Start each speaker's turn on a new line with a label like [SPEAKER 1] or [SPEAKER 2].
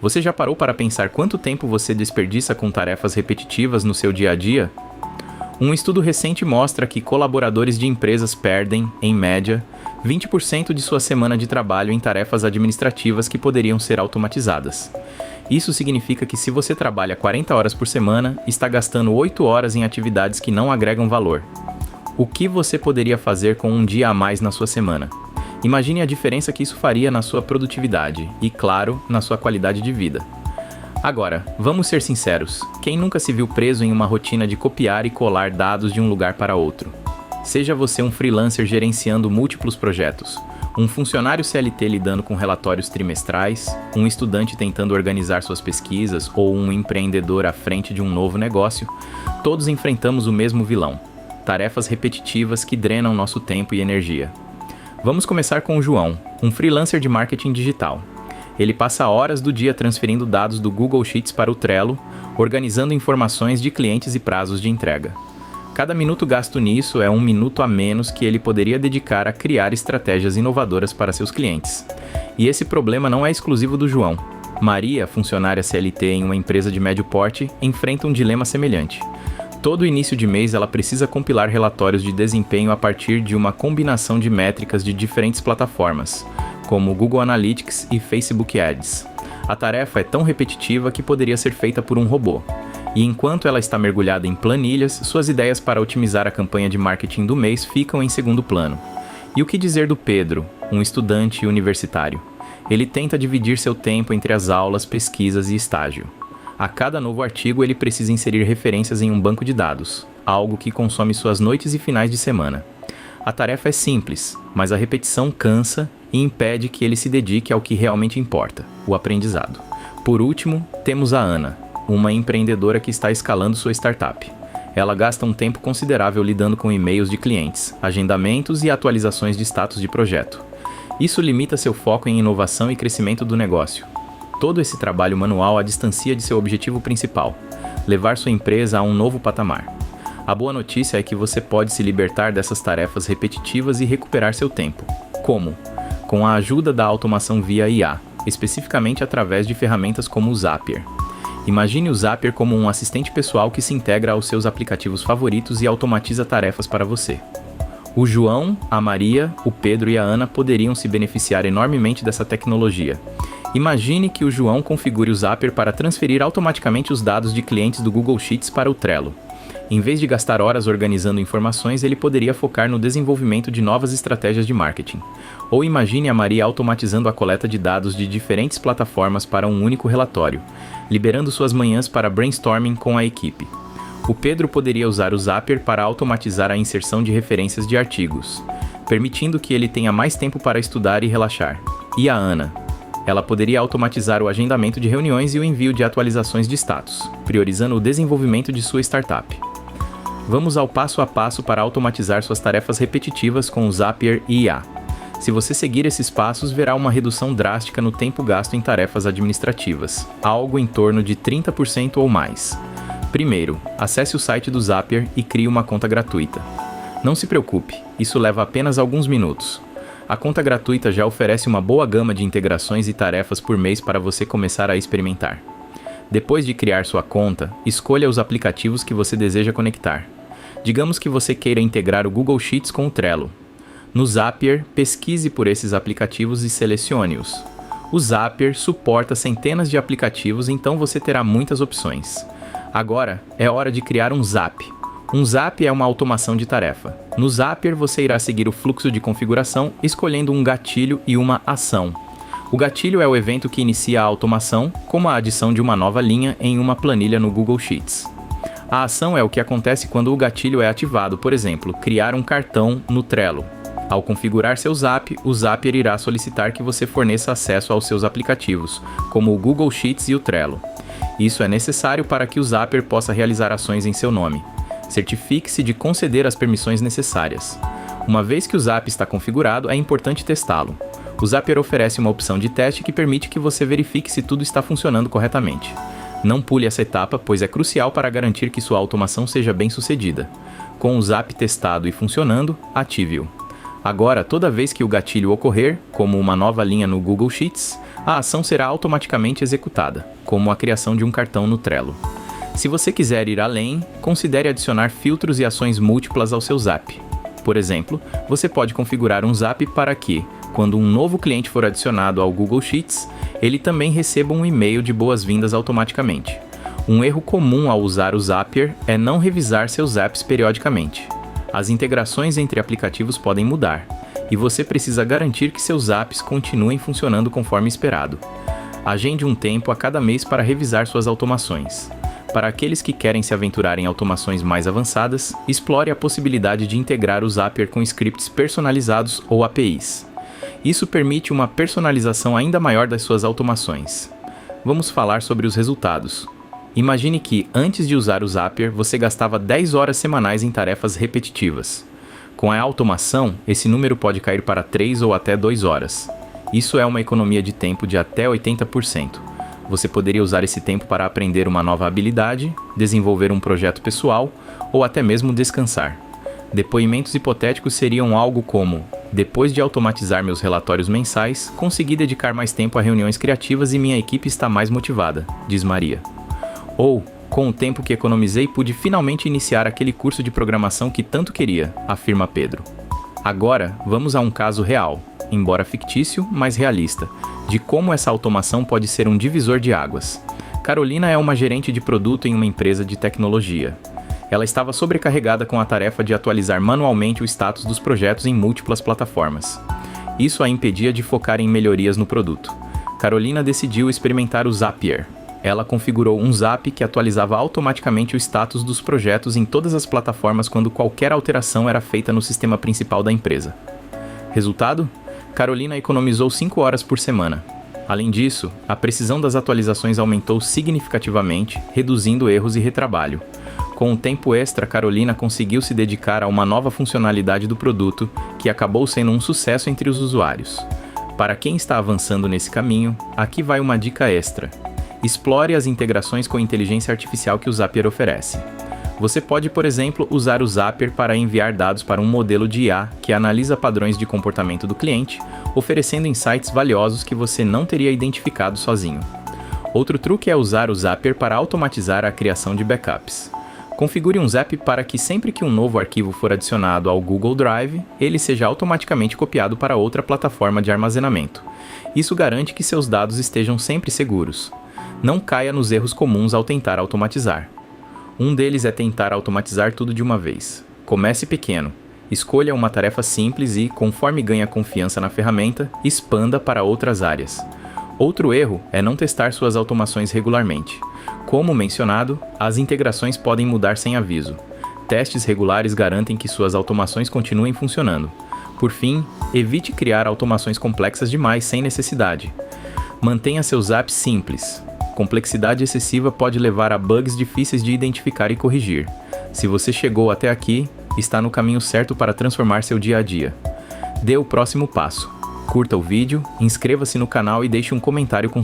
[SPEAKER 1] Você já parou para pensar quanto tempo você desperdiça com tarefas repetitivas no seu dia a dia? Um estudo recente mostra que colaboradores de empresas perdem, em média, 20% de sua semana de trabalho em tarefas administrativas que poderiam ser automatizadas. Isso significa que se você trabalha 40 horas por semana, está gastando 8 horas em atividades que não agregam valor. O que você poderia fazer com um dia a mais na sua semana? Imagine a diferença que isso faria na sua produtividade e, claro, na sua qualidade de vida. Agora, vamos ser sinceros, quem nunca se viu preso em uma rotina de copiar e colar dados de um lugar para outro? Seja você um freelancer gerenciando múltiplos projetos, um funcionário CLT lidando com relatórios trimestrais, um estudante tentando organizar suas pesquisas ou um empreendedor à frente de um novo negócio, todos enfrentamos o mesmo vilão: tarefas repetitivas que drenam nosso tempo e energia. Vamos começar com o João, um freelancer de marketing digital. Ele passa horas do dia transferindo dados do Google Sheets para o Trello, organizando informações de clientes e prazos de entrega. Cada minuto gasto nisso é um minuto a menos que ele poderia dedicar a criar estratégias inovadoras para seus clientes. E esse problema não é exclusivo do João. Maria, funcionária CLT em uma empresa de médio porte, enfrenta um dilema semelhante. Todo início de mês ela precisa compilar relatórios de desempenho a partir de uma combinação de métricas de diferentes plataformas, como Google Analytics e Facebook Ads. A tarefa é tão repetitiva que poderia ser feita por um robô. E enquanto ela está mergulhada em planilhas, suas ideias para otimizar a campanha de marketing do mês ficam em segundo plano. E o que dizer do Pedro, um estudante universitário? Ele tenta dividir seu tempo entre as aulas, pesquisas e estágio. A cada novo artigo ele precisa inserir referências em um banco de dados, algo que consome suas noites e finais de semana. A tarefa é simples, mas a repetição cansa e impede que ele se dedique ao que realmente importa, o aprendizado. Por último, temos a Ana, uma empreendedora que está escalando sua startup. Ela gasta um tempo considerável lidando com e-mails de clientes, agendamentos e atualizações de status de projeto. Isso limita seu foco em inovação e crescimento do negócio. Todo esse trabalho manual a distancia de seu objetivo principal: levar sua empresa a um novo patamar. A boa notícia é que você pode se libertar dessas tarefas repetitivas e recuperar seu tempo. Como? Com a ajuda da automação via IA, especificamente através de ferramentas como o Zapier. Imagine o Zapier como um assistente pessoal que se integra aos seus aplicativos favoritos e automatiza tarefas para você. O João, a Maria, o Pedro e a Ana poderiam se beneficiar enormemente dessa tecnologia. Imagine que o João configure o Zapier para transferir automaticamente os dados de clientes do Google Sheets para o Trello. Em vez de gastar horas organizando informações, ele poderia focar no desenvolvimento de novas estratégias de marketing. Ou imagine a Maria automatizando a coleta de dados de diferentes plataformas para um único relatório, liberando suas manhãs para brainstorming com a equipe. O Pedro poderia usar o Zapier para automatizar a inserção de referências de artigos, permitindo que ele tenha mais tempo para estudar e relaxar. E a Ana? Ela poderia automatizar o agendamento de reuniões e o envio de atualizações de status, priorizando o desenvolvimento de sua startup. Vamos ao passo a passo para automatizar suas tarefas repetitivas com o Zapier e IA. Se você seguir esses passos, verá uma redução drástica no tempo gasto em tarefas administrativas, algo em torno de 30% ou mais. Primeiro, acesse o site do Zapier e crie uma conta gratuita. Não se preocupe, isso leva apenas alguns minutos. A conta gratuita já oferece uma boa gama de integrações e tarefas por mês para você começar a experimentar. Depois de criar sua conta, escolha os aplicativos que você deseja conectar. Digamos que você queira integrar o Google Sheets com o Trello. No Zapier, pesquise por esses aplicativos e selecione-os. O Zapier suporta centenas de aplicativos, então você terá muitas opções. Agora, é hora de criar um Zap. Um Zap é uma automação de tarefa. No Zapier, você irá seguir o fluxo de configuração, escolhendo um gatilho e uma ação. O gatilho é o evento que inicia a automação, como a adição de uma nova linha em uma planilha no Google Sheets. A ação é o que acontece quando o gatilho é ativado, por exemplo, criar um cartão no Trello. Ao configurar seu Zap, o Zapier irá solicitar que você forneça acesso aos seus aplicativos, como o Google Sheets e o Trello. Isso é necessário para que o Zapier possa realizar ações em seu nome. Certifique-se de conceder as permissões necessárias. Uma vez que o Zap está configurado, é importante testá-lo. O Zapier oferece uma opção de teste que permite que você verifique se tudo está funcionando corretamente. Não pule essa etapa, pois é crucial para garantir que sua automação seja bem sucedida. Com o Zap testado e funcionando, ative-o. Agora, toda vez que o gatilho ocorrer, como uma nova linha no Google Sheets, a ação será automaticamente executada, como a criação de um cartão no Trello. Se você quiser ir além, considere adicionar filtros e ações múltiplas ao seu Zap. Por exemplo, você pode configurar um Zap para que, quando um novo cliente for adicionado ao Google Sheets, ele também receba um e-mail de boas-vindas automaticamente. Um erro comum ao usar o Zapier é não revisar seus apps periodicamente. As integrações entre aplicativos podem mudar, e você precisa garantir que seus apps continuem funcionando conforme esperado. Agende um tempo a cada mês para revisar suas automações. Para aqueles que querem se aventurar em automações mais avançadas, explore a possibilidade de integrar o Zapier com scripts personalizados ou APIs. Isso permite uma personalização ainda maior das suas automações. Vamos falar sobre os resultados. Imagine que, antes de usar o Zapier, você gastava 10 horas semanais em tarefas repetitivas. Com a automação, esse número pode cair para 3 ou até 2 horas. Isso é uma economia de tempo de até 80%. Você poderia usar esse tempo para aprender uma nova habilidade, desenvolver um projeto pessoal ou até mesmo descansar. Depoimentos hipotéticos seriam algo como: depois de automatizar meus relatórios mensais, consegui dedicar mais tempo a reuniões criativas e minha equipe está mais motivada, diz Maria. Ou, com o tempo que economizei, pude finalmente iniciar aquele curso de programação que tanto queria, afirma Pedro. Agora, vamos a um caso real, embora fictício, mas realista, de como essa automação pode ser um divisor de águas. Carolina é uma gerente de produto em uma empresa de tecnologia. Ela estava sobrecarregada com a tarefa de atualizar manualmente o status dos projetos em múltiplas plataformas. Isso a impedia de focar em melhorias no produto. Carolina decidiu experimentar o Zapier. Ela configurou um Zap que atualizava automaticamente o status dos projetos em todas as plataformas quando qualquer alteração era feita no sistema principal da empresa. Resultado? Carolina economizou 5 horas por semana. Além disso, a precisão das atualizações aumentou significativamente, reduzindo erros e retrabalho. Com o tempo extra, Carolina conseguiu se dedicar a uma nova funcionalidade do produto, que acabou sendo um sucesso entre os usuários. Para quem está avançando nesse caminho, aqui vai uma dica extra. Explore as integrações com inteligência artificial que o Zapier oferece. Você pode, por exemplo, usar o Zapier para enviar dados para um modelo de IA que analisa padrões de comportamento do cliente, oferecendo insights valiosos que você não teria identificado sozinho. Outro truque é usar o Zapier para automatizar a criação de backups. Configure um Zap para que sempre que um novo arquivo for adicionado ao Google Drive, ele seja automaticamente copiado para outra plataforma de armazenamento. Isso garante que seus dados estejam sempre seguros. Não caia nos erros comuns ao tentar automatizar. Um deles é tentar automatizar tudo de uma vez. Comece pequeno. Escolha uma tarefa simples e, conforme ganha confiança na ferramenta, expanda para outras áreas. Outro erro é não testar suas automações regularmente. Como mencionado, as integrações podem mudar sem aviso. Testes regulares garantem que suas automações continuem funcionando. Por fim, evite criar automações complexas demais sem necessidade. Mantenha seus apps simples. Complexidade excessiva pode levar a bugs difíceis de identificar e corrigir. Se você chegou até aqui, está no caminho certo para transformar seu dia a dia. Dê o próximo passo. Curta o vídeo, inscreva-se no canal e deixe um comentário com